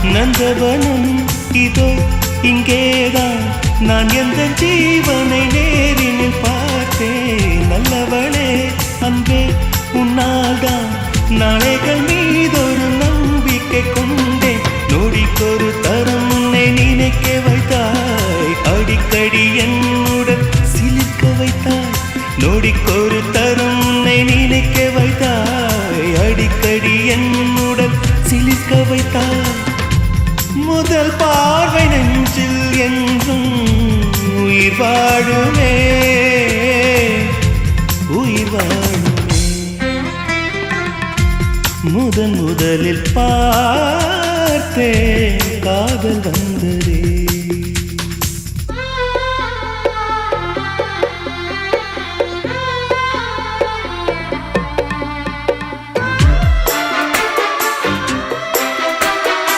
நந்தவனம் இதோ இங்கேதான் நான் எந்த ஜீவனை நேரினில் பார்த்தேன் நல்லவளே அன்பே உன்னால்தான் நாளைகள் மீதொரு நம்பிக்கை கொண்டேன் நொடிக்கொரு தரம் உன்னை நினைக்க வைத்தாய் அடிக்கடி என்னுடன் சிலிர்க்க வைத்தாய் நொடிக்கொரு தரம் உன்னை நினைக்க வைத்தாய் அடிக்கடி என்னுடன் சிலிர்க்க வைத்தாய் முதல் பார்வை நெஞ்சில் என்றும் உயிர் வாழுமே உயிர் வாழுமே முதலில் பார்த்தே காதல் வந்தது